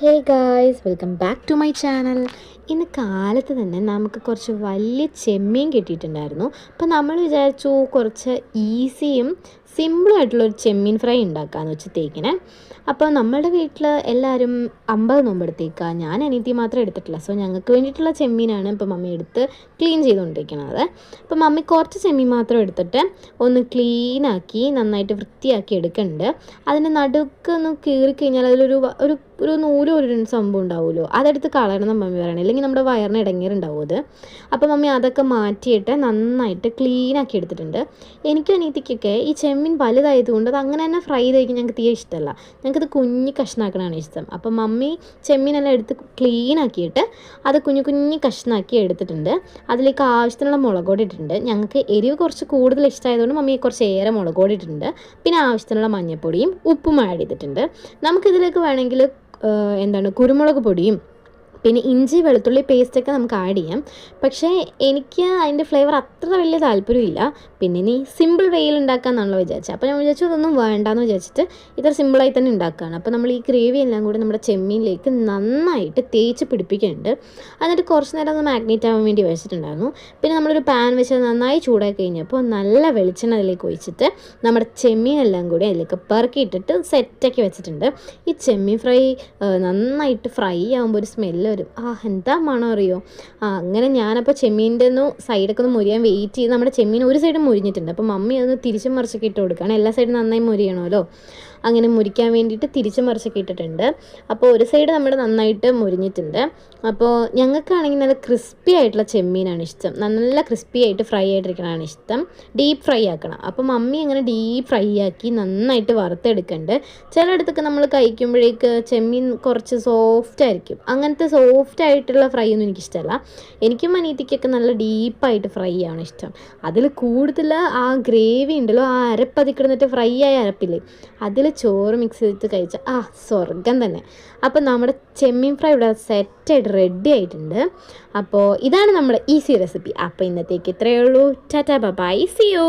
Hey guys, welcome back to my channel. ഇന്ന് കാലത്ത് തന്നെ നമുക്ക് കുറച്ച് വലിയ ചെമ്മീൻ കിട്ടിയിട്ടുണ്ടായിരുന്നു. അപ്പോൾ നമ്മൾ വിചാരിച്ചു കുറച്ച് ഈസിയും സിമ്പിളായിട്ടുള്ളൊരു ചെമ്മീൻ ഫ്രൈ ഉണ്ടാക്കാമെന്ന് വെച്ചത്തേക്കിന്. അപ്പോൾ നമ്മളുടെ വീട്ടിൽ എല്ലാവരും 50 നോമ്പെടുത്തേക്കുക, ഞാൻ അനിയത്തി മാത്രം എടുത്തിട്ടില്ല. സോ ഞങ്ങൾക്ക് വേണ്ടിയിട്ടുള്ള ചെമ്മീനാണ് ഇപ്പോൾ മമ്മി എടുത്ത് ക്ലീൻ ചെയ്തുകൊണ്ടിരിക്കുന്നത്. അപ്പോൾ മമ്മി കുറച്ച് ചെമ്മീൻ മാത്രം എടുത്തിട്ട് ഒന്ന് ക്ലീനാക്കി നന്നായിട്ട് വൃത്തിയാക്കി എടുക്കുന്നുണ്ട്. അതിൻ്റെ നടുക്കൊന്ന് കീറിക്കഴിഞ്ഞാൽ അതിലൊരു ഒരു ഒരു നൂലും ഒരു സംഭവം ഉണ്ടാവുമല്ലോ, അതെടുത്ത് കളയണം മമ്മി പറയണം, അല്ലെങ്കിൽ നമ്മുടെ വയറിന് ഇടങ്ങേറുണ്ടാവും അത്. അപ്പോൾ മമ്മി അതൊക്കെ മാറ്റിയിട്ട് നന്നായിട്ട് ക്ലീനാക്കി എടുത്തിട്ടുണ്ട്. എനിക്കും അനിയത്തിക്കൊക്കെ ഈ ചെമ്മീൻ വലുതായതുകൊണ്ട് അത് അങ്ങനെ തന്നെ ഫ്രൈ ചെയ്ത് കഴിക്കാൻ ഞങ്ങൾക്ക് തീരെ ഇഷ്ടമല്ല. ഞങ്ങൾക്കത് കുഞ്ഞ് കഷ്ണാക്കണമാണ് ഇഷ്ടം. അപ്പോൾ മമ്മി ചെമ്മീനെല്ലാം എടുത്ത് ക്ലീനാക്കിയിട്ട് അത് കുഞ്ഞു കുഞ്ഞ് കഷ്ണാക്കി എടുത്തിട്ടുണ്ട്. അതിലേക്ക് ആവശ്യത്തിനുള്ള മുളക് പൊടി ഇട്ടിട്ടുണ്ട്. ഞങ്ങൾക്ക് എരിവ് കുറച്ച് കൂടുതൽ ഇഷ്ടമായതുകൊണ്ട് മമ്മി കുറച്ച് ഏറെ മുളക് പൊടി ഇട്ടിട്ടുണ്ട്. പിന്നെ ആവശ്യത്തിനുള്ള മഞ്ഞൾപ്പൊടിയും ഉപ്പും ആഡ് ചെയ്തിട്ടുണ്ട്. നമുക്കിതിലേക്ക് വേണമെങ്കിൽ കുരുമുളക് പൊടിയും പിന്നെ ഇഞ്ചി വെളുത്തുള്ളി പേസ്റ്റൊക്കെ നമുക്ക് ആഡ് ചെയ്യാം. പക്ഷേ എനിക്ക് അതിൻ്റെ ഫ്ലേവർ അത്ര വലിയ താല്പര്യമില്ല. പിന്നെ ഇനി സിമ്പിൾ വേയിൽ ഉണ്ടാക്കാമെന്നാണല്ലോ വിചാരിച്ചത്. അപ്പോൾ ഞാൻ വിചാരിച്ചു അതൊന്നും വേണ്ടാന്ന് വിചാരിച്ചിട്ട് ഇത്ര സിമ്പിളായി തന്നെ ഉണ്ടാക്കുകയാണ്. അപ്പോൾ നമ്മൾ ഈ ഗ്രേവി എല്ലാം കൂടി നമ്മുടെ ചെമ്മീനിലേക്ക് നന്നായിട്ട് തേച്ച് പിടിപ്പിക്കുന്നുണ്ട്. എന്നിട്ട് കുറച്ച് നേരം ഒന്ന് മാഗ്നേറ്റ് ആവാൻ വേണ്ടി വെച്ചിട്ടുണ്ടായിരുന്നു. പിന്നെ നമ്മളൊരു പാൻ വെച്ച് നന്നായി ചൂടാക്കി കഴിഞ്ഞപ്പോൾ നല്ല വെളിച്ചെണ്ണ അതിലേക്ക് ഒഴിച്ചിട്ട് നമ്മുടെ ചെമ്മീനെല്ലാം കൂടി അതിലേക്ക് പെറുക്കിയിട്ടിട്ട് സെറ്റാക്കി വെച്ചിട്ടുണ്ട്. ഈ ചെമ്മീൻ ഫ്രൈ നന്നായിട്ട് ഫ്രൈ ആകുമ്പോൾ ഒരു സ്മെല്ല് വരും. എന്താ മണം അറിയോ. അങ്ങനെ ഞാനപ്പോൾ ചെമ്മീൻ്റെ സൈഡൊക്കെ ഒന്ന് മുരിയാൻ വെയിറ്റ് ചെയ്ത് നമ്മുടെ ചെമ്മീൻ ഒരു സൈഡ് മുരിഞ്ഞിട്ടുണ്ട്. അപ്പോൾ മമ്മി അതൊന്ന് തിരിച്ചും മറിച്ചൊക്കെ ഇട്ട് കൊടുക്കുകയാണ്. എല്ലാ സൈഡും നന്നായി മുരിയണമല്ലോ, അങ്ങനെ മുരിക്കാൻ വേണ്ടിയിട്ട് തിരിച്ചും മറിച്ചൊക്കെ ഇട്ടിട്ടുണ്ട്. അപ്പോൾ ഒരു സൈഡ് നമ്മുടെ നന്നായിട്ട് മുരിഞ്ഞിട്ടുണ്ട്. അപ്പോൾ ഞങ്ങൾക്കാണെങ്കിൽ നല്ല ക്രിസ്പി ആയിട്ടുള്ള ചെമ്മീനാണ് ഇഷ്ടം. നല്ല ക്രിസ്പി ആയിട്ട് ഫ്രൈ ആയിട്ടിരിക്കണതാണ് ഇഷ്ടം. ഡീപ്പ് ഫ്രൈ ആക്കണം. അപ്പോൾ മമ്മി അങ്ങനെ ഡീപ്പ് ഫ്രൈ ആക്കി നന്നായിട്ട് വറുത്തെടുക്കുന്നുണ്ട്. ചിലയിടത്തൊക്കെ നമ്മൾ കഴിക്കുമ്പോഴേക്ക് ചെമ്മീൻ കുറച്ച് സോഫ്റ്റ് ആയിരിക്കും. അങ്ങനത്തെ സോഫ്റ്റ് ആയിട്ടുള്ള ഫ്രൈ ഒന്നും എനിക്കിഷ്ടമല്ല. എനിക്കും അനിയത്തിക്കൊക്കെ നല്ല ഡീപ്പായിട്ട് ഫ്രൈ ആണ് ഇഷ്ടം. അതിൽ കൂടുതൽ ആ ഗ്രേവി ഉണ്ടല്ലോ, ആ അരപ്പതി കിടന്നിട്ട് ഫ്രൈ ആയ അരപ്പില്ലേ, അതിൽ ചോറ് മിക്സ് ചെയ്തിട്ട് കഴിച്ചാൽ സ്വർഗം തന്നെ. അപ്പോൾ നമ്മുടെ ചെമ്മീൻ ഫ്രൈ ഇവിടെ സെറ്റായിട്ട് റെഡി ആയിട്ടുണ്ട്. അപ്പോൾ ഇതാണ് നമ്മുടെ ഈസി റെസിപ്പി. അപ്പോൾ ഇന്നത്തേക്ക് ഇത്രയേ ഉള്ളൂ. Tata bye, see U.